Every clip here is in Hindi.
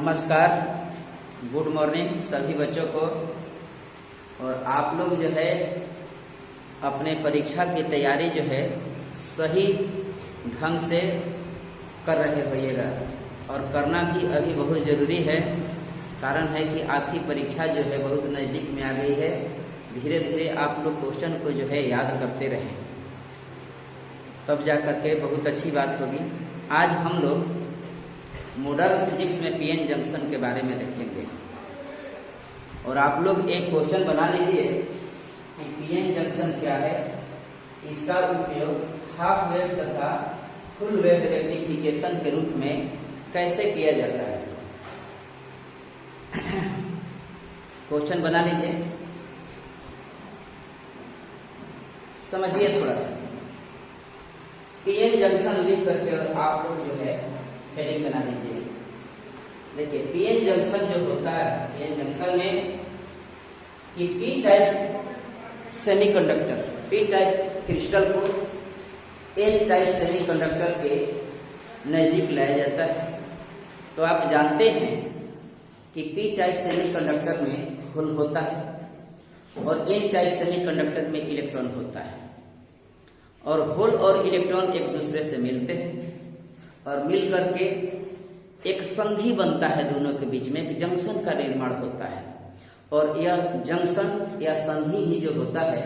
नमस्कार, गुड मॉर्निंग सभी बच्चों को। और आप लोग जो है अपने परीक्षा की तैयारी जो है सही ढंग से कर रहे होइएगा और करना भी अभी बहुत ज़रूरी है। कारण है कि आपकी परीक्षा जो है बहुत नज़दीक में आ गई है। धीरे धीरे आप लोग क्वेश्चन को जो है याद करते रहें, तब जा करके बहुत अच्छी बात होगी। आज हम लोग मॉडर्न फिजिक्स में पीएन जंक्शन के बारे में देखेंगे। और आप लोग एक क्वेश्चन बना लीजिए कि पीएन जंक्शन क्या है, इसका उपयोग हाफ वेव तथा फुल वेव रेक्टिफिकेशन के रूप में कैसे किया जाता है। क्वेश्चन बना लीजिए, समझिए थोड़ा सा। पीएन जंक्शन लिख करके और आप लोग जो है हेडिंग बना लीजिए। देखिए पीएन जंक्शन जो होता है, पीएन जंक्शन में कि P type semiconductor, P type crystal को एन टाइप सेमीकंडक्टर के नजदीक लाया जाता है। तो आप जानते हैं कि पी टाइप सेमीकंडक्टर में होल होता है और एन टाइप सेमीकंडक्टर में इलेक्ट्रॉन होता है। और होल और इलेक्ट्रॉन एक दूसरे से मिलते हैं और मिल करके एक संधि बनता है, दोनों के बीच में एक जंक्शन का निर्माण होता है। और यह जंक्शन या संधि ही जो होता है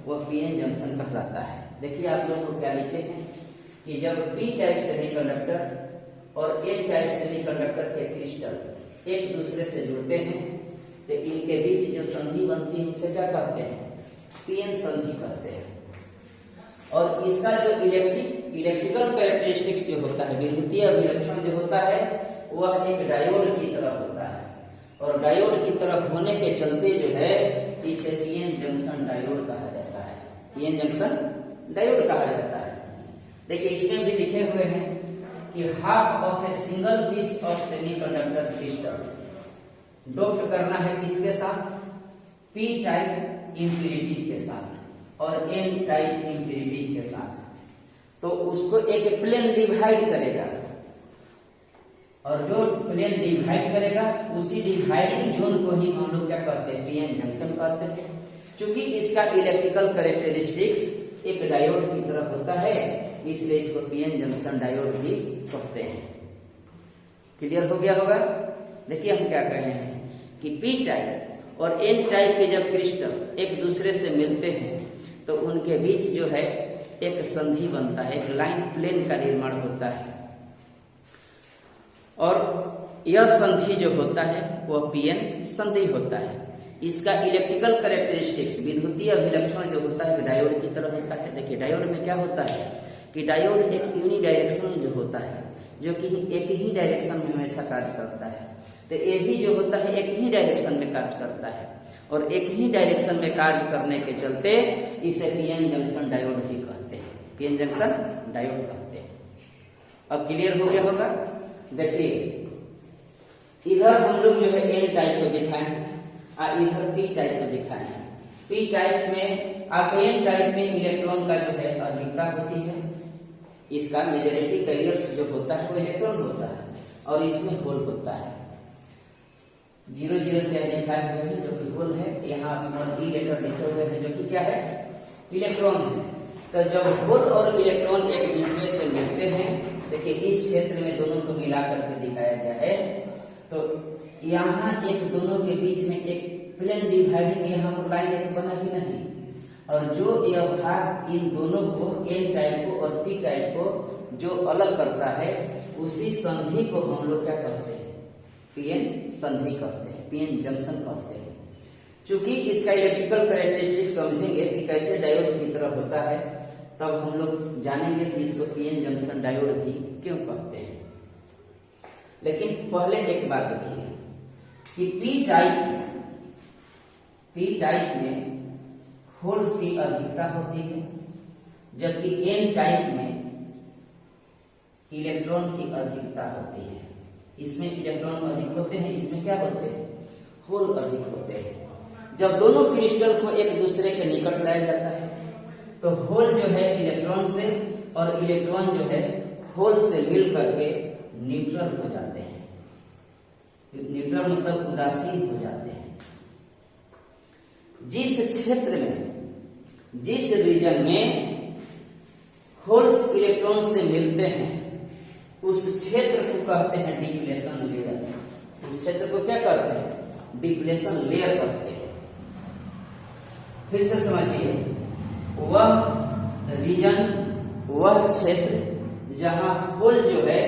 वह पीएन जंक्शन कहलाता है। देखिए आप लोगों को क्या लिखे हैं कि जब पी टाइप सेमीकंडक्टर और एन टाइप सेमीकंडक्टर के क्रिस्टल एक दूसरे से जुड़ते हैं तो इनके बीच जो संधि बनती है उसे क्या कहते हैं, पीएन संधि कहते हैं। और इसका जो इलेक्ट्रिकल कैरेक्टरिस्टिक्स जो होता है, विद्युतीय अभिलक्षण जो होता है, वह एक डायोड की तरह होता है। और डायोड की तरफ होने के चलते जो है इसे पीएन जंक्शन डायोड कहा जाता है। पीएन जंक्शन डायोड कहा जाता है। देखिए इसमें भी लिखे हुए हैं कि half of a single piece of semiconductor crystal doped करना है किसके साथ, पी टाइप इम्प्यूरिटीज के साथ और एन टाइप इम्प्यूरिटीज के साथ। तो उसको एक प्लेन डिवाइड करेगा और जो प्लेन डिवाइड करेगा उसी डिवाइडिंग जोन को ही हम लोग क्या कहते हैं, पीएन जंक्शन कहते हैं। क्योंकि इसका इलेक्ट्रिकल कैरेक्टरिस्टिक्स एक डायोड की तरह होता है, इसलिए इसको पीएन जंक्शन डायोड भी कहते हैं। क्लियर हो गया होगा। देखिए हम क्या कहे हैं कि पी टाइप और एन टाइप के जब क्रिस्टल एक दूसरे से मिलते हैं तो उनके बीच जो है एक संधि बनता है, एक लाइन प्लेन का निर्माण होता है। और यह संधि जो होता है वह पीएन संधि होता है। इसका इलेक्ट्रिकल कैरेक्टरिस्टिक्स, विद्युतीय अभिलक्षण जो होता है डायोड की तरह होता है। देखिए डायोड में क्या होता है कि डायोड एक यूनिडायरेक्शन जो होता है, जो कि एक ही डायरेक्शन में हमेशा कार्य करता है। तो ये भी जो होता है एक ही डायरेक्शन में कार्य करता है और एक ही डायरेक्शन में कार्य करने के चलते इसे पीएन जंक्शन डायोड भी कहते हैं, पीएन जंक्शन डायोड कहते हैं। अब क्लियर हो गया होगा। देखिए इधर हम लोग जो है एन टाइप को दिखाए हैं और इधर पी टाइप को दिखाए हैं। पी टाइप में और एन टाइप में इलेक्ट्रॉन का जो है अधिकता होती है। इसका मेजॉरिटी कैरियर्स जो होता है वो इलेक्ट्रॉन होता है और इसमें होल होता है। 0 0 से दिखाए हुए हैं जो कि होल है, यहाँ स्मॉल ई लेटर लिखे हुए हैं जो कि क्या है, इलेक्ट्रॉन है। तो जब होल और इलेक्ट्रॉन एक दूसरे से मिलते हैं, देखिए इस क्षेत्र में दोनों को मिला करके दिखाया गया है। तो यहाँ एक दोनों के बीच में एक प्लेन डिवाइडिंग यहाँ पर लाइन एक बना कि नहीं, और जो यह भाग इन दोनों को एन टाइप को और पी टाइप को जो अलग करता है उसी संधि को हम लोग क्या कहते हैं, पीएन संधि कहते हैं, पीएन जंक्शन कहते हैं। चूंकि इसका इलेक्ट्रिकल कैरेक्टरिस्टिक समझेंगे कि कैसे डायोड की तरह होता है, तब हम लोग जानेंगे कि इसको पीएन जंक्शन डायोड भी क्यों कहते हैं। लेकिन पहले एक बात देखिए कि पी टाइप में होल्स की अधिकता होती है, जबकि एन टाइप में इलेक्ट्रॉन की अधिकता होती है। इसमें इलेक्ट्रॉन अधिक होते हैं, इसमें क्या होते हैं, होल अधिक होते हैं। जब दोनों क्रिस्टल को एक दूसरे के निकट लाया जाता है तो होल जो है इलेक्ट्रॉन से और इलेक्ट्रॉन जो है होल से मिल करके न्यूट्रल हो जाते हैं। न्यूट्रल मतलब उदासीन हो जाते हैं। जिस क्षेत्र में, जिस रीजन में होल्स इलेक्ट्रॉन से मिलते हैं उस क्षेत्र को कहते हैं डिप्लेशन लेयर। उस क्षेत्र को क्या कहते हैं? डिप्लेशन लेयर कहते हैं। फिर से समझिए, वह रीजन, वह क्षेत्र जहां होल जो है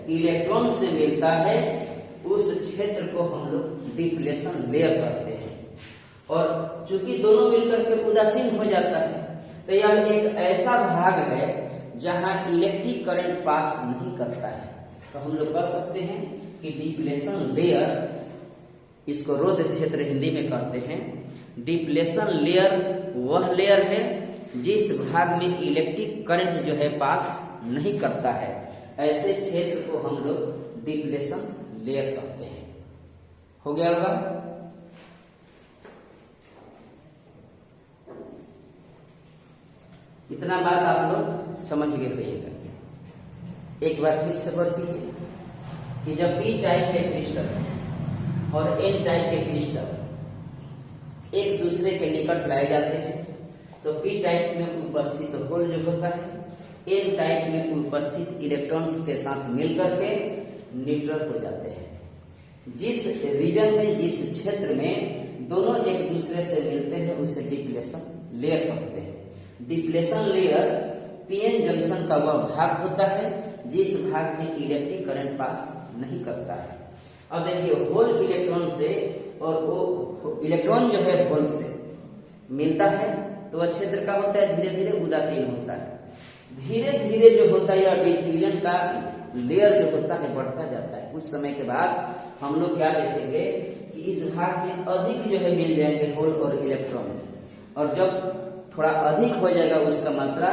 इलेक्ट्रॉन से मिलता है उस क्षेत्र को हम लोग डिप्लेशन लेयर कहते हैं। और चूंकि दोनों मिलकर के उदासीन हो जाता है तो यह एक ऐसा भाग है जहां इलेक्ट्रिक करंट पास नहीं करता है। तो हम लोग कह सकते हैं कि डिप्लेशन लेयर, इसको रोध क्षेत्र हिंदी में कहते हैं। डिप्लेशन लेयर वह लेयर है जिस भाग में इलेक्ट्रिक करंट जो है पास नहीं करता है, ऐसे क्षेत्र को हम लोग डिप्लेशन लेयर कहते हैं। हो गया होगा? इतना बात आप लोग समझ गए होइएगा। एक बार फिर से गौर कीजिए कि जब पी टाइप के क्रिस्टल और एन टाइप के क्रिस्टल एक दूसरे के निकट लाए जाते हैं तो पी टाइप में उपस्थित होल जो होता है एन टाइप में उपस्थित इलेक्ट्रॉन्स के साथ मिलकर के न्यूट्रल हो जाते हैं। जिस रीजन में, जिस क्षेत्र में दोनों एक दूसरे से मिलते हैं उसे डिप्लेशन लेयर कहते हैं। डिप्लेशन लेयर पीएन जंक्शन का वह भाग होता है जिस भाग में इलेक्ट्रिक करंट पास नहीं करता है। अब देखिए, होल इलेक्ट्रॉन से और वो इलेक्ट्रॉन जो है होल से मिलता है तो वह क्षेत्र का होता है धीरे धीरे उदासीन होता है। धीरे धीरे जो होता है यह डिफ्यूजन का लेयर जो होता है बढ़ता जाता है। कुछ समय के बाद हम लोग क्या देखेंगे कि इस भाग में अधिक जो है मिल जाएंगे होल और इलेक्ट्रॉन, और जब थोड़ा अधिक हो जाएगा उसका मात्रा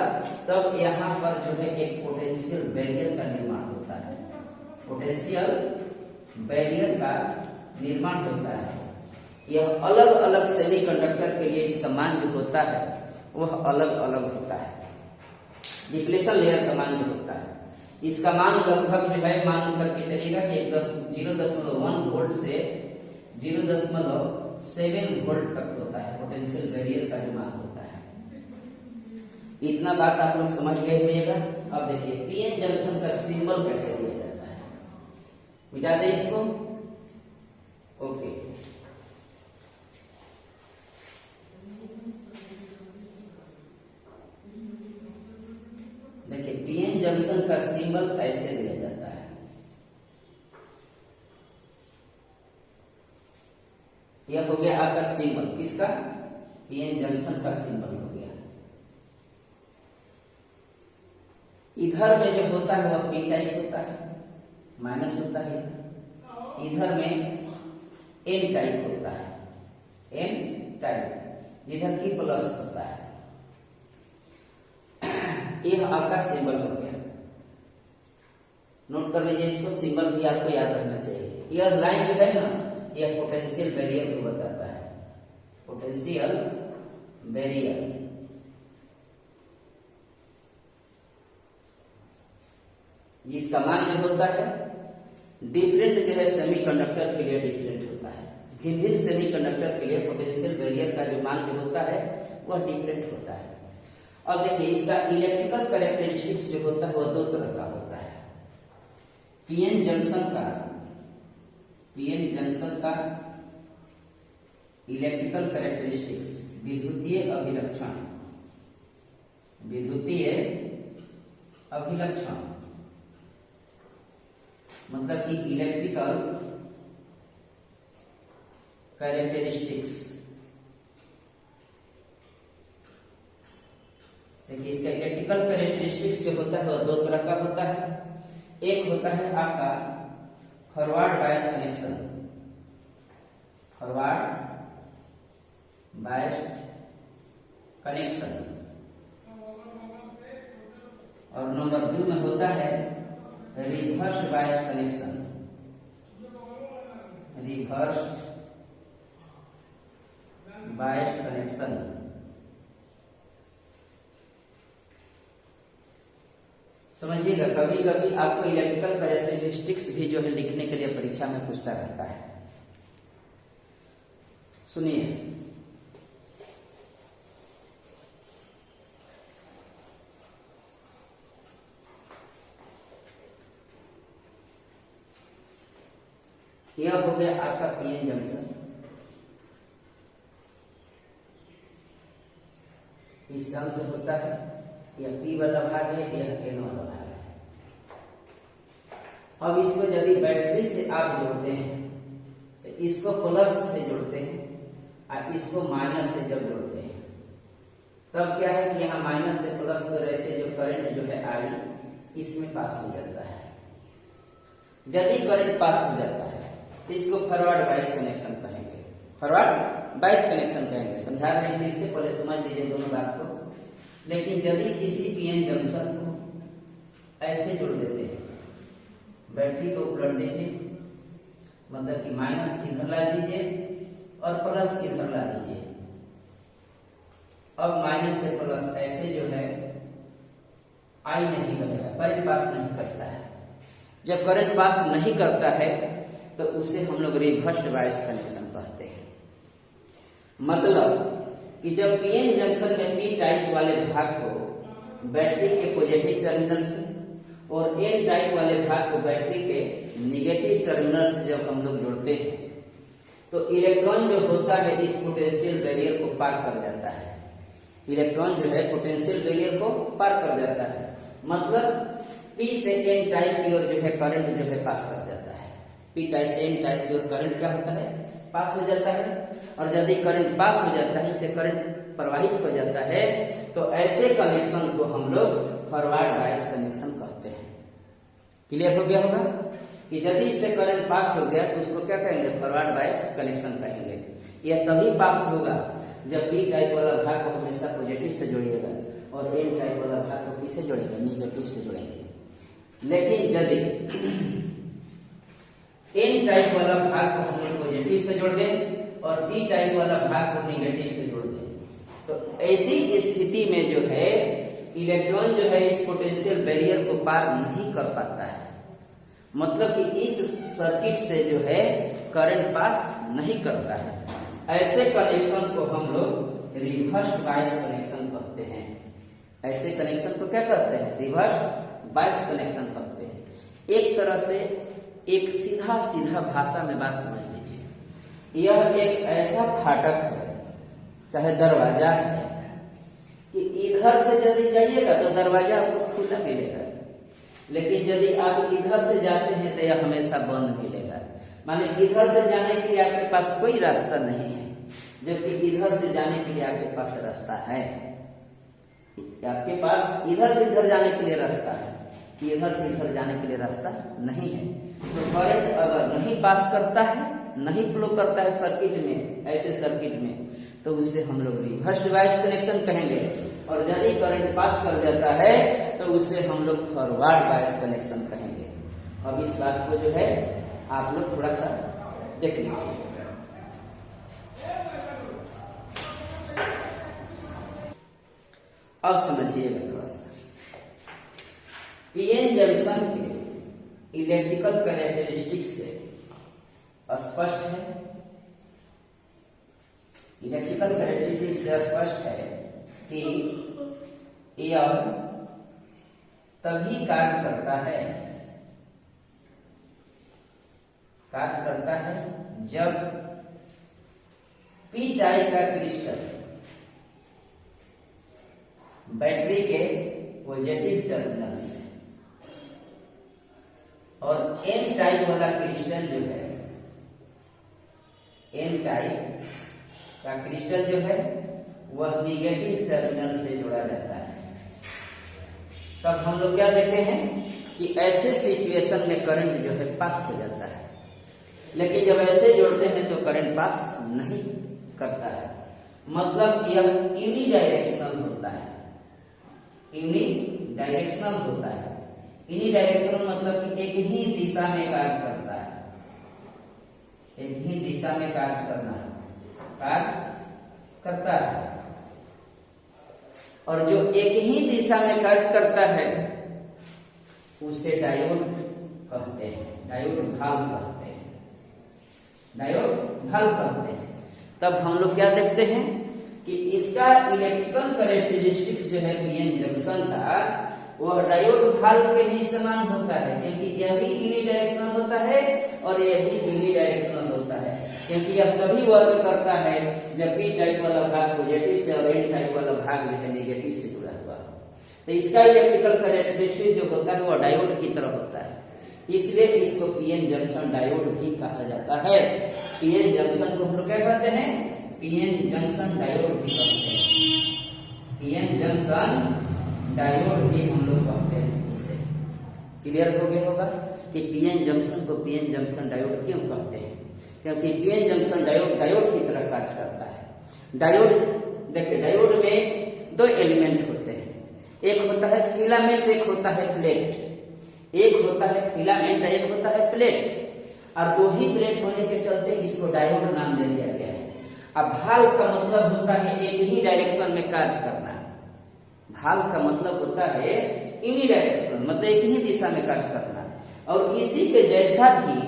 तब यहाँ पर जो है एक पोटेंशियल बैरियर का निर्माण होता है। पोटेंशियल बैरियर का निर्माण होता है। यह अलग अलग सेमीकंडक्टर के लिए इसका मान जो होता है वह अलग अलग होता है। डिप्लेशन लेयर का मान जो होता है इसका मान लगभग जो है मान करके चलिएगा कि 0.1 वोल्ट से 0.7 वोल्ट तक होता है पोटेंशियल बैरियर का जो मान होता है। इतना बात आप लोग समझ गए होइएगा। अब देखिए पीएन जंक्शन का सिंबल कैसे दिया जाता है, मिटा दे इसको। ओके, देखिए पीएन जंक्शन का सिंबल ऐसे दिया जाता है। यह हो गया आपका सिंबल, किसका? पीएन जंक्शन का सिंबल हो गया। इधर में जो होता है वह पी टाइप होता है, माइनस होता है। इधर में एन टाइप होता है, एन टाइप, इधर की प्लस होता है। यह आपका सिंबल हो गया। नोट कर लीजिए इसको, सिंबल भी आपको याद रखना चाहिए। यह लाइन जो है ना यह पोटेंशियल बैरियर को बताता है। पोटेंशियल बैरियर जिसका मान जो होता है डिफरेंट जो है सेमीकंडक्टर के लिए डिफरेंट होता है। भिन्न भिन्न सेमीकंडक्टर के लिए पोटेंशियल बैरियर का जो मान जो होता है वह डिफरेंट होता है। अब देखिए इसका इलेक्ट्रिकल कैरेक्टरिस्टिक्स जो होता है वह दो तरह का होता है। पीएन जंक्शन का इलेक्ट्रिकल कैरेक्टरिस्टिक्स विद्युतीय अभिलक्षण, विद्युतीय अभिलक्षण मतलब कि इलेक्ट्रिकल कैरेक्टरिस्टिक्स। देखिए इसका इलेक्ट्रिकल कैरेक्टरिस्टिक्स जो होता है वह दो तरह का होता है। एक होता है आपका forward bias connection, forward bias connection, और नंबर 2 में होता है reverse bias connection, reverse bias connection. समझिएगा, कभी कभी आपको इलेक्ट्रिकल कैरेक्टरिस्टिक्स भी जो है लिखने के लिए परीक्षा में पूछता रहता है। सुनिए, यह हो गया आपका पीएन जंक्शन। इस ढंग से होता है, यह पी वाला भाग है, यह एन वाला भाग है। अब इसको यदि बैटरी से आप जोड़ते हैं तो इसको प्लस से जोड़ते हैं और इसको माइनस से जब जोड़ते हैं तब क्या है कि यहाँ माइनस से प्लस की वजह से जो करंट जो है आई इसमें पास हो जाता है। यदि करंट पास हो जाता है तो इसको फॉरवर्ड बायस कनेक्शन कहेंगे, फॉरवर्ड बायस कनेक्शन कहेंगे। समझा रहे हैं, इससे पहले समझ लीजिए दोनों बात को। लेकिन यदि किसी पीएन जंक्शन को ऐसे जोड़ देते हैं, बैटरी को उलट दीजिए, मतलब कि माइनस इधर ला दीजिए और प्लस इधर ला दीजिए। अब माइनस से प्लस ऐसे जो है आई नहीं बनेगा, करंट पास नहीं करता है। जब करंट पास नहीं करता है तो उसे हम लोग रिवर्स्ड बायस कनेक्शन कहते हैं। मतलब कि जब पीएन जंक्शन में पी टाइप वाले भाग को बैटरी के पॉजिटिव टर्मिनल से और एन टाइप वाले भाग को बैटरी के निगेटिव टर्मिनल से जब हम लोग जोड़ते हैं तो इलेक्ट्रॉन जो होता है इस पोटेंशियल बैरियर को पार कर जाता है। इलेक्ट्रॉन जो है पोटेंशियल बैरियर को पार कर जाता है, मतलब पी से एन टाइप की ओर जो है करंट जो है पास कर जाता है। पी टाइप से एन टाइप की ओर करंट क्या होता है, पास हो जाता है। और यदि करंट पास हो जाता है, इससे करंट प्रवाहित हो जाता है, तो ऐसे कनेक्शन को हम लोग फॉरवर्ड बायस कनेक्शन कहते हैं। क्लियर हो गया होगा कि यदि इससे करंट पास हो गया तो उसको क्या कहेंगे, फॉरवर्ड बायस कनेक्शन कहेंगे। यह तभी पास होगा जब पी टाइप वाला भाग को हमेशा पॉजिटिव से जोड़िएगा और एन टाइप वाला भाग को किससे जोड़ेंगे, निगेटिव से जोड़ेंगे। लेकिन यदि एन टाइप वाला भाग को हम लोग पॉजिटिव से जोड़ दें और पी टाइप वाला भाग को निगेटिव से जोड़ दें तो ऐसी स्थिति में जो है इलेक्ट्रॉन जो है इस पोटेंशियल बैरियर को पार नहीं कर पाता है। मतलब कि इस सर्किट से जो है करंट पास नहीं करता है। ऐसे कनेक्शन को हम लोग रिवर्स्ड बायस कनेक्शन कहते हैं। ऐसे कनेक्शन को क्या कहते हैं, रिवर्स्ड बायस कनेक्शन कहते हैं। एक तरह से एक सीधा सीधा भाषा में बात समझ लीजिए, यह एक ऐसा फाटक है चाहे दरवाजा है कि इधर से यदि जाइएगा तो दरवाजा आपको खुला मिलेगा, लेकिन यदि आप इधर से जाते हैं तो यह हमेशा बंद मिलेगा। माने इधर से जाने के लिए आपके पास कोई रास्ता नहीं है, जबकि इधर से जाने के लिए आपके पास रास्ता है। आपके पास इधर से इधर जाने के लिए रास्ता है, इधर से इधर जाने के लिए रास्ता नहीं है। तो करंट अगर नहीं पास करता है, नहीं फ्लो करता है सर्किट में, ऐसे सर्किट में, तो उसे हम लोग रिवर्स्ड बायस कनेक्शन कहेंगे। और यदि करंट पास कर जाता है तो उसे हम लोग फॉरवर्ड बायस कनेक्शन कहेंगे। अब इस बात को जो है आप लोग थोड़ा सा देख लीजिए। अब समझिएगा थोड़ा सा, पीएन जंक्शन के इलेक्ट्रिकल कैरेक्टरिस्टिक्स से स्पष्ट है, इलेक्ट्रिकल कैरेक्टरिस्टिक्स से स्पष्ट है कि यह तभी कार्य करता है जब पी टाइप का क्रिस्टल बैटरी के पॉजिटिव टर्मिनल से और एन टाइप वाला क्रिस्टल जो है, एन टाइप का क्रिस्टल जो है वह निगेटिव टर्मिनल से जोड़ा जाता है। तब हम लोग क्या देखे हैं कि ऐसे सिचुएशन में करंट जो है पास हो जाता है, लेकिन जब ऐसे जोड़ते हैं तो करंट पास नहीं करता है। मतलब यह यूनिडायरेक्शनल होता है, यूनिडायरेक्शनल होता है। यूनिडायरेक्शनल मतलब कि एक ही दिशा में कार्य करता है, एक ही दिशा में कार्य करता है। और जो एक ही दिशा में कार्य करता है उसे डायोड कहते हैं, डायोड भाग कहते हैं, डायोड भाग कहते हैं। तब हम लोग क्या देखते हैं कि इसका इलेक्ट्रिकल कैरेक्टरिस्टिक्स जो है पीएन जंक्शन का, वह डायोड भाग के ही समान होता है, क्योंकि यह भी यूनिडायरेक्शनल होता है और यह भी यूनिडायरेक्शनल होता है, क्योंकि यह तभी वर्क करता है जब पी टाइप वाला भाग पॉजिटिव से और एन टाइप वाला भाग जो है नेगेटिव से जुड़ा हुआ हो। तो इसका इलेक्ट्रिकल कैरेक्टरिस्टिक जो होता है वह डायोड की तरह होता है, इसलिए इसको पीएन जंक्शन डायोड भी कहा जाता है। पीएन जंक्शन को हम लोग क्या कहते हैं, पीएन जंक्शन डायोड भी कहते हैं, पीएन जंक्शन डायोड भी हम लोग कहते हैं। इसे क्लियर हो गया होगा कि पीएन जंक्शन को पीएन जंक्शन डायोड क्यों कहते हैं, क्योंकि पीएन जंक्शन डायोड डायोड की तरह कार्य करता है। डायोड देखिए, डायोड में दो एलिमेंट होते हैं, एक होता है फिलामेंट, एक होता है प्लेट। एक होता है फिलामेंट, एक होता है प्लेट, और दो ही प्लेट होने के चलते इसको डायोड नाम दे दिया गया है। अब भाग का मतलब होता है एक ही डायरेक्शन में कार्य करना, भाग का मतलब होता है यूनिडायरेक्शनल, मतलब एक ही दिशा में कार्य करना, और इसी के जैसा भी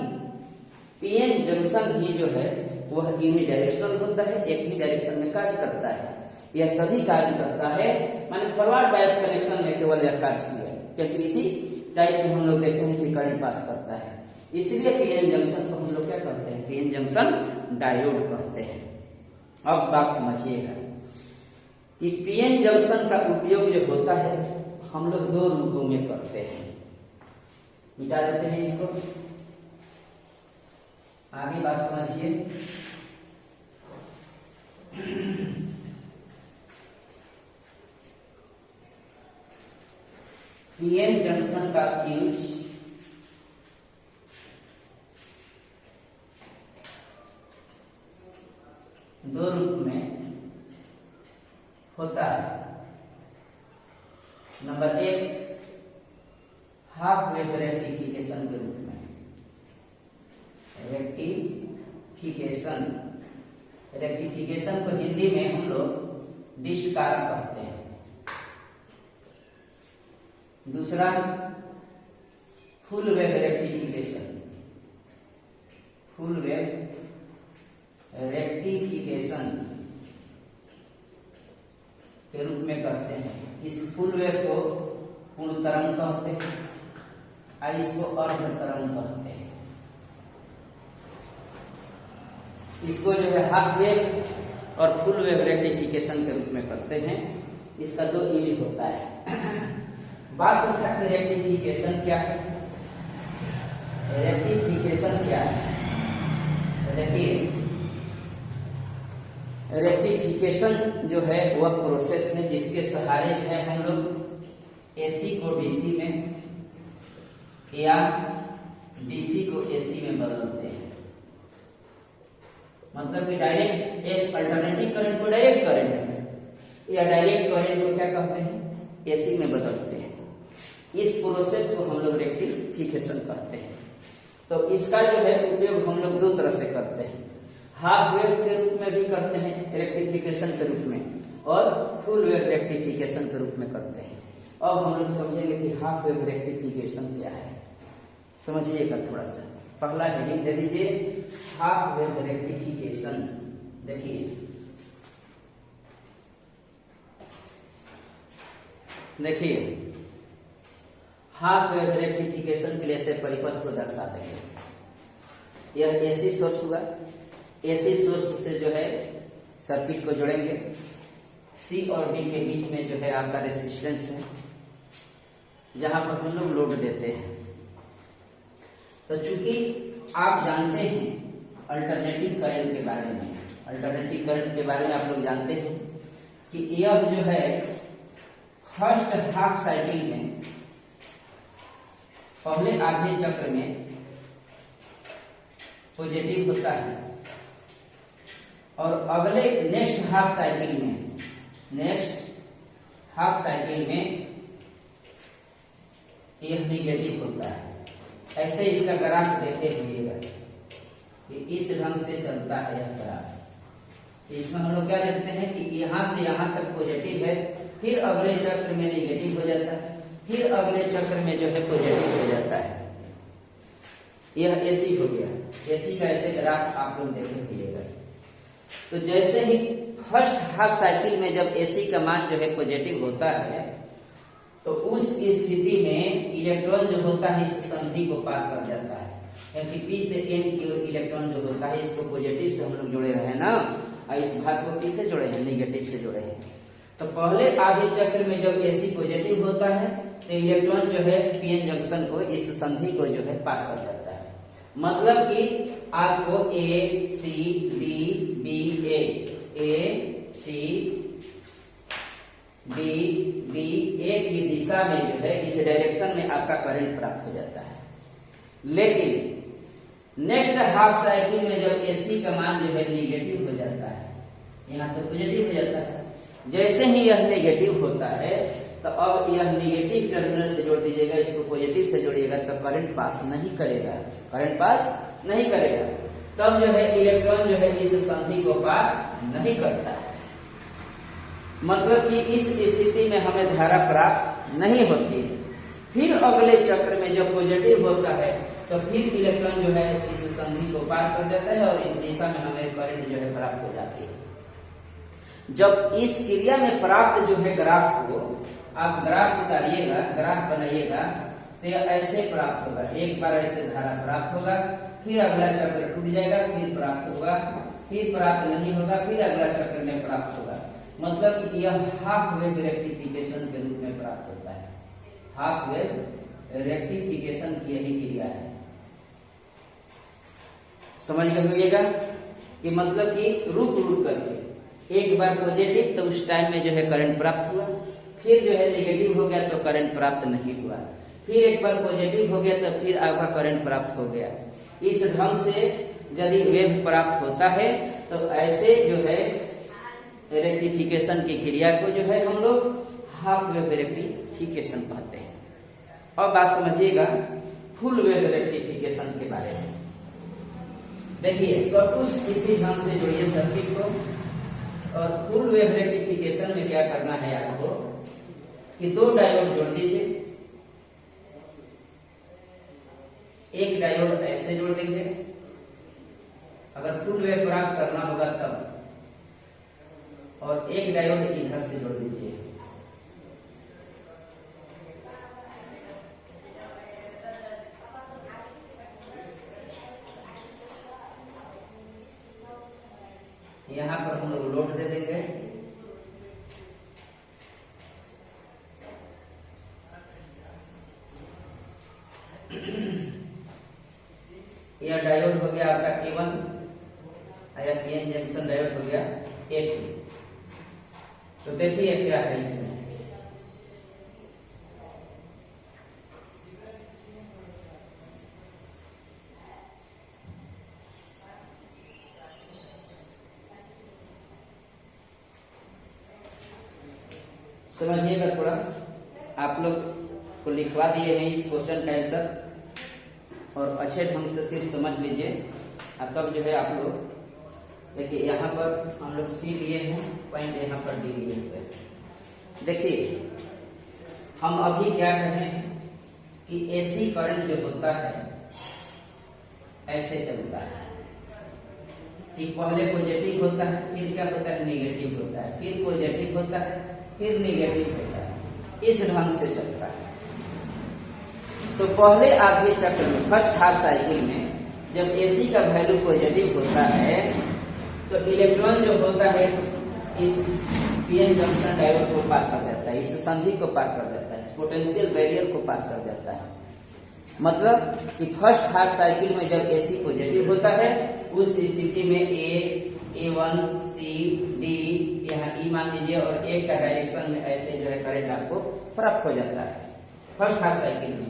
पीएन जंक्शन भी जो है वह यूनिडायरेक्शनल होता है, एक ही डायरेक्शन में कार्य करता है। यह तभी कार्य करता है, माने फॉरवर्ड बायस कनेक्शन में केवल यह कार्य किया, क्योंकि इसी टाइप में हम लोग देखे हैं कि करंट पास करता है, इसलिए पीएन जंक्शन को हम लोग क्या कहते हैं, पीएन जंक्शन डायोड कहते हैं। अब बात समझिएगा कि पीएन जंक्शन का उपयोग जो होता है हम लोग दो रूपों में करते हैं। मिटा देते हैं इसको, आगे बात समझिए। पीएन जंक्शन का यूज दो रूप में होता है। नंबर एक, हाफ वेव रेक्टिफिकेशन के रूप में, रेक्टिफिकेशन, रेक्टिफिकेशन को हिंदी में हम लोग डिस्कार्ड कहते हैं। दूसरा, full wave rectification, full wave rectification के रूप में करते हैं। इस फुल वेव को पूर्ण तरंग कहते हैं और इसको अर्ध तरंग कहते हैं। इसको जो है हाफ वेव और फुल वेव रेक्टिफिकेशन के रूप में करते हैं। इसका दो यूज होता है। बात उठा कि रेक्टिफिकेशन क्या है, रेक्टिफिकेशन क्या है। देखिए, रेक्टिफिकेशन जो है वह प्रोसेस है जिसके सहारे जो है हम लोग एसी को डीसी में या डीसी को एसी में बदलते हैं। मतलब कि डायरेक्ट एस अल्टरनेटिव करंट को डायरेक्ट करंट में या डायरेक्ट करंट को क्या कहते हैं, एसी में बदलते हैं। इस प्रोसेस को हम लोग रेक्टिफिकेशन कहते हैं। तो इसका जो है उपयोग हम लोग दो तरह से करते हैं, हाफ वेव के रूप में भी करते हैं रेक्टिफिकेशन के रूप में, और फुल वेव रेक्टिफिकेशन के रूप में करते हैं। अब हम लोग समझेंगे कि हाफ वेव रेक्टिफिकेशन क्या है। समझिएगा थोड़ा सा, पहला हेडिंग दे दीजिए, हाफ वेव रेक्टिफिकेशन। देखिए देखिए हाफ वेव रेक्टिफिकेशन के लिए से परिपथ को दर्शा देंगे। यह एसी सोर्स हुआ, एसी सोर्स से जो है सर्किट को जोड़ेंगे, सी और डी के बीच में जो है आपका रेसिस्टेंस है जहां पर हम लोग लोड देते हैं। तो चूंकि आप जानते हैं अल्टरनेटिव करंट के बारे में, अल्टरनेटिव करंट के बारे में आप लोग जानते हैं कि यह जो है फर्स्ट हाफ साइकिल में, पहले आधे चक्र में पॉजिटिव होता है और अगले नेक्स्ट हाफ साइकिल में यह निगेटिव होता है। ऐसे इसका ग्राफ देखे हुएगा कि इस ढंग से चलता है यह ग्राफ। इसमें हम लोग क्या देखते हैं कि यहां से यहां तक पॉजिटिव है, फिर अगले चक्र में निगेटिव हो जाता है, फिर अगले चक्र में जो है पॉजिटिव हो जाता है। यह एसी हो गया। एसी का ऐसे ग्राफ आप लोग देखेंगे। तो जैसे ही फर्स्ट हाफ साइकिल में जब एसी का मान जो है पॉजिटिव होता है तो उस स्थिति में इलेक्ट्रॉन जो होता है इस संधि को पार कर जाता है, क्योंकि पी से एन की ओर इलेक्ट्रॉन जो होता है इसको पॉजिटिव से हम लोग जोड़े रहे ना, और इस भाग को किससे जोड़े हैं, निगेटिव से जोड़े हैं। तो पहले आधे चक्र में जब एसी पॉजिटिव होता है तो इलेक्ट्रॉन जो है पीएन जंक्शन को इस संधि को जो है पार कर जाता है। मतलब कि आपको ए सी डी बी ए सी डी बी ए की दिशा में जो है इस डायरेक्शन में आपका करंट प्राप्त हो जाता है। लेकिन नेक्स्ट हाफ साइकिल में जब एसी का मान जो है निगेटिव हो जाता है, यहाँ तो पॉजिटिव हो जाता है, जैसे ही यह नेगेटिव होता है तो अब यह नेगेटिव टर्मिनल से जोड़ दीजिएगा, इसको पॉजिटिव से जोड़िएगा तो करंट पास नहीं करेगा, करंट पास नहीं करेगा। तब जो है इलेक्ट्रॉन जो है इस संधि को पार नहीं करता है। मतलब कि इस स्थिति में हमें धारा प्राप्त नहीं होती है। फिर अगले चक्र में जब पॉजिटिव होता है तो फिर इलेक्ट्रॉन जो है इस संधि को पार कर देता है और इस दिशा में हमें करंट जो है प्राप्त हो जाती है। जब इस क्रिया में प्राप्त जो है ग्राफ को आप ग्राफ उतारिएगा, ग्राफ बनाइएगा तो ऐसे प्राप्त होगा। एक बार ऐसे धारा प्राप्त होगा, फिर अगला चक्र टूट जाएगा, फिर प्राप्त होगा, फिर प्राप्त नहीं होगा, फिर अगला चक्र में प्राप्त होगा। मतलब कि यह हाफ वेव रेक्टिफिकेशन के रूप में प्राप्त होता है। हाफ वेव रेक्टिफिकेशन की यही क्रिया है। समझ गए कि मतलब कि रुक रुक करके एक बार पॉजिटिव तो उस टाइम में जो है करंट प्राप्त हुआ, फिर जो है नेगेटिव हो गया तो करंट प्राप्त नहीं हुआ, फिर एक बार पॉजिटिव हो गया तो फिर आपका करंट प्राप्त हो गया। इस ढंग से यदि वेव प्राप्त होता है तो ऐसे जो है रेक्टिफिकेशन की क्रिया को जो है हम लोग हाफ वेव रेक्टिफिकेशन कहते हैं। और बात समझिएगा फुल वेव रेक्टिफिकेशन के बारे में। देखिए सब कुछ इसी ढंग से जोड़िए सर्किट को। और फुल वेव रेक्टिफिकेशन में क्या करना है आपको कि दो डायोड जोड़ दीजिए। एक डायोड ऐसे जोड़ देंगे अगर फुल वेव प्राप्त करना होगा तब, और एक डायोड इधर से जोड़ दीजिए। यहां पर हम लोग लोड दे देंगे। यह डायोड हो गया आपका K1, या पीएन जंक्शन डायोड हो गया A2। तो देखिए क्या है इसमें, समझिएगा थोड़ा। आप लोग को लिखवा दिए हैं इस क्वेश्चन का आंसर, और अच्छे ढंग से सिर्फ समझ लीजिए। और तब जो है आप लोग देखिए यहाँ पर हम लोग सी लिए हैं, पॉइंट यहाँ पर डी लिए हुए। देखिए हम अभी क्या कहें कि एसी करंट जो होता है ऐसे चलता है कि पहले पॉजिटिव होता है, फिर क्या होता है नेगेटिव होता है, फिर पॉजिटिव होता है, फिर नेगेटिव होता है, इस ढंग से चलता है। तो पहले आधे चक्र में फर्स्ट हाफ साइकिल में जब एसी का वैल्यू पॉजिटिव होता है तो इलेक्ट्रॉन जो होता है इस पीएन जंक्शन डायोड को पार कर जाता है, इस संधि को पार कर जाता है, पोटेंशियल बैरियर को पार कर जाता है। मतलब कि फर्स्ट हाफ साइकिल में जब एसी पॉजिटिव होता है उस स्थिति में A1 C D यहाँ E मान लीजिए, और एक का डायरेक्शन में ऐसे जो है करंट आपको प्राप्त हो जाता है फर्स्ट हाफ साइकिल में।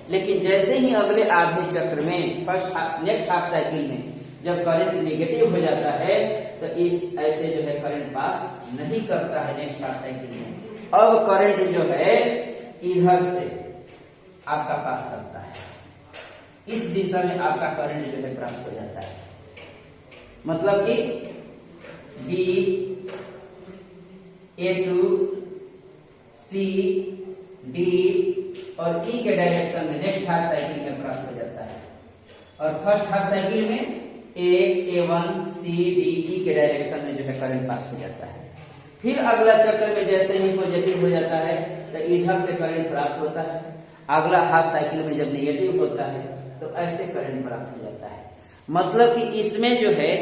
लेकिन जैसे ही अगले आधे चक्र में नेक्स्ट हाफ साइकिल में जब करंट नेगेटिव हो जाता है तो इस ऐसे जो है करंट पास नहीं करता है नेक्स्ट हाफ साइकिल में। अब करंट जो है इधर से आपका पास करता है, इस दिशा में आपका करंट जो है प्राप्त हो जाता है। मतलब कि B A2 C D और ई के डायरेक्शन में नेक्स्ट हाफ साइकिल में प्राप्त हो जाता है। और फर्स्ट हाफ साइकिल में A1 C D E के डायरेक्शन में जो है करंट पास हो जाता है। फिर अगला चक्र में जैसे ही पॉजिटिव हो जाता है तो इधर से करंट प्राप्त होता है। अगला हाफ साइकिल में जब नेगेटिव होता है तो ऐसे करंट प्राप्त हो जाता है। मतलब कि इसमें जो है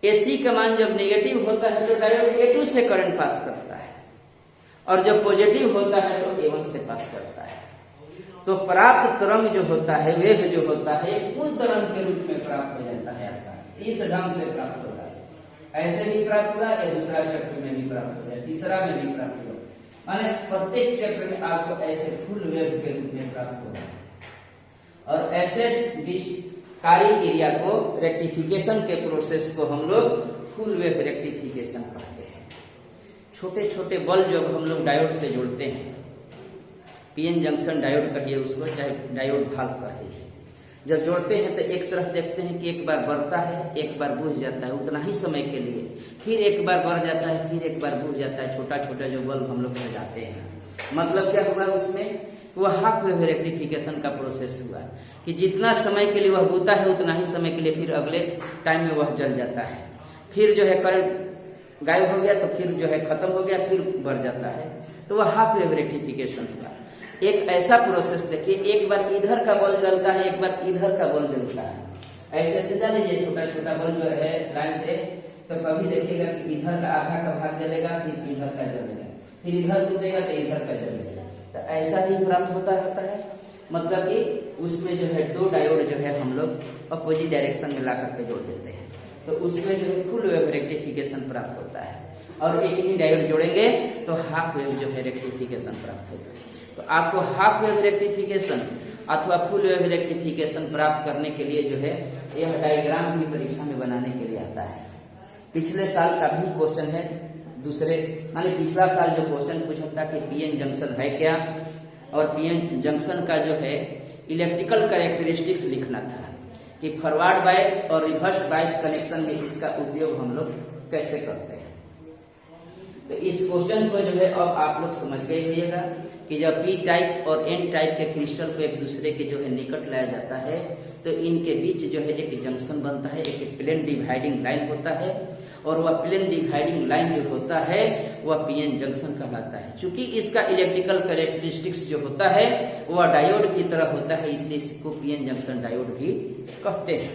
AC का मान जब नेगेटिव होता है तो डायोड A2 से करंट पास करता है, और जब पॉजिटिव होता है तो A1 से पास करता है। तो प्राप्त तरंग जो होता है, वेव जो होता है, कुल तरंग के रूप में प्राप्त हो जाता है आपका। इस ढंग से प्राप्त होता है। ऐसे भी प्राप्त होगा या दूसरा चक्र में भी प्राप्त होगा, तीसरा में भी प्राप्त होगा, माने प्रत्येक चक्र में आपको ऐसे फुल वेव के रूप में प्राप्त होगा। और ऐसे कार्य क्रिया को, रेक्टिफिकेशन के प्रोसेस को हम लोग फुल वेव रेक्टिफिकेशन कहते हैं। छोटे छोटे बल्ब जब हम लोग डायोड से जोड़ते हैं, पीएन जंक्शन डायोड कहिए उसको, चाहे डायोड भाग कहिए, जब जोड़ते हैं तो एक तरफ देखते हैं कि एक बार बढ़ता है, एक बार बुझ जाता है, उतना ही समय के लिए, फिर एक बार बढ़ जाता है, फिर एक बार बुझ जाता है। छोटा छोटा जो बल्ब हम लोग सजाते हैं, मतलब क्या होगा उसमें, वह हाफ वेव रेक्टिफिकेशन का प्रोसेस हुआ कि जितना समय के लिए वह बुझता है उतना ही समय के लिए फिर अगले टाइम में वह जल जाता है। फिर जो है करंट गायब हो गया तो फिर जो है खत्म हो गया, फिर बढ़ जाता है, तो वह हाफ वेव रेक्टिफिकेशन हुआ। एक ऐसा प्रोसेस देखिए, एक बार इधर का बल्ब जलता है, एक बार इधर का बल्ब जलता है। ऐसे सजा लीजिए छोटा छोटा बल्ब जो है लाइन से, तो कभी देखिएगा कि इधर का आधा का भाग जलेगा, फिर इधर का जलेगा, फिर इधर टूटेगा तो इधर का जलेगा। तो ऐसा ही प्राप्त होता रहता है। मतलब कि उसमें जो है दो डायोड जो है हम लोग अपोजिट डायरेक्शन में ला करके जोड़ देते हैं, तो उसमें जो है फुल वेव रेक्टिफिकेशन प्राप्त होता है। और एक ही डायोड जोड़ेंगे तो हाफ वेव जो है रेक्टिफिकेशन प्राप्त होता है। तो आपको हाफ वेव रेक्टिफिकेशन अथवा फुल वेव रेक्टिफिकेशन प्राप्त करने के लिए जो है यह डायग्राम भी परीक्षा में बनाने के लिए आता है। पिछले साल का भी क्वेश्चन है, दूसरे माने पिछला साल जो क्वेश्चन पूछा था कि पीएन जंक्शन है क्या, और पीएन जंक्शन का जो है इलेक्ट्रिकल कैरेक्टरिस्टिक्स लिखना था कि फॉरवर्ड बायस और रिवर्स बायस कनेक्शन में इसका उपयोग हम लोग कैसे करते हैं। तो इस क्वेश्चन को जो है अब आप लोग समझ गए होइएगा कि जब पी टाइप और एन टाइप के क्रिस्टल को एक दूसरे के जो है निकट लाया जाता है तो इनके बीच जो है एक जंक्शन बनता है, एक प्लेन डिवाइडिंग लाइन होता है, और वह प्लेन डिवाइडिंग लाइन जो होता है वह पीएन जंक्शन कहलाता है। चूंकि इसका इलेक्ट्रिकल कैरेक्टरिस्टिक्स जो होता है वह डायोड की तरह होता है, इसलिए इसको पीएन जंक्शन डायोड भी कहते हैं।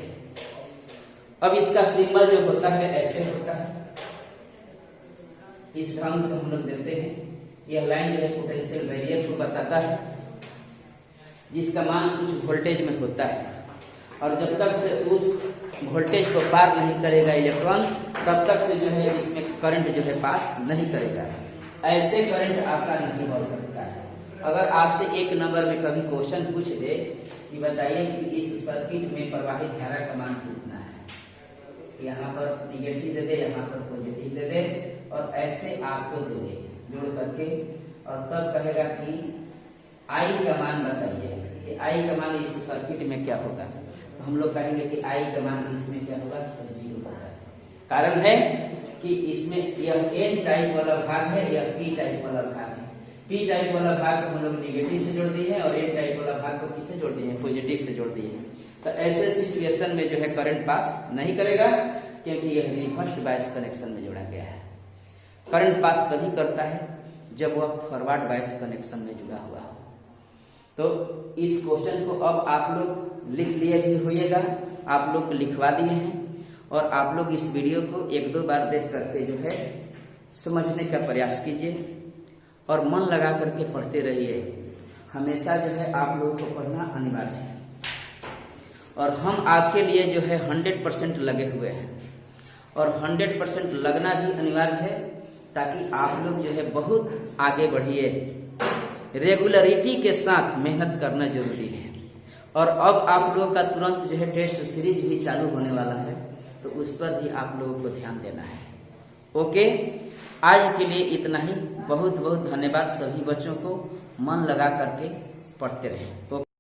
अब इसका सिंबल जो होता है ऐसे होता है, इस ढंग से हम लोग देते हैं। यह लाइन जो है पोटेंशियल बैरियर को बताता है, जिसका मान कुछ वोल्टेज में होता है, और जब तक से उस वोल्टेज को पार नहीं करेगा इलेक्ट्रॉन, तब तक से जो है इसमें करंट जो है पास नहीं करेगा। ऐसे करंट आपका नहीं बढ़ सकता है। अगर आपसे एक नंबर में कभी क्वेश्चन पूछ दे कि बताइए कि इस सर्किट में प्रवाहित धारा का मान कितना है, यहाँ पर निगेटिव दे दे, यहाँ पर पॉजिटिव दे दे, और ऐसे आपको दे दे जोड़ करके, और तब कहेगा कि आई का मान बताइए कि आई का मान इस सर्किट में क्या होगा। तो हम लोग कहेंगे कि आई का मान इसमें क्या होगा, तो 0 होगा। कारण है कि इसमें यह एन टाइप वाला भाग है, यह पी टाइप वाला भाग है। पी टाइप वाला भाग को हम लोग निगेटिव से जोड़ दिए हैं, और एन टाइप वाला भाग को किससे जोड़ दिए हैं, पॉजिटिव से जोड़ दिए हैं। तो ऐसे सिचुएशन में जो है करंट पास नहीं करेगा, क्योंकि यह रिवर्स बायस कनेक्शन में जोड़ा गया है। करंट पास तभी करता है जब वह फॉरवर्ड बायस कनेक्शन में जुड़ा हुआ हो। तो इस क्वेश्चन को अब आप लोग लिख लिए भी होइएगा, आप लोग लिखवा दिए हैं, और आप लोग इस वीडियो को 1-2 बार देख करके जो है समझने का प्रयास कीजिए, और मन लगा करके पढ़ते रहिए। हमेशा जो है आप लोगों को पढ़ना अनिवार्य है, और हम आपके लिए जो है 100% लगे हुए हैं, और 100% लगना भी अनिवार्य है, ताकि आप लोग जो है बहुत आगे बढ़िए। रेगुलरिटी के साथ मेहनत करना जरूरी है। और अब आप लोगों का तुरंत जो है टेस्ट सीरीज भी चालू होने वाला है, तो उस पर भी आप लोगों को ध्यान देना है। ओके, आज के लिए इतना ही। बहुत बहुत धन्यवाद सभी बच्चों को। मन लगा करके पढ़ते रहें।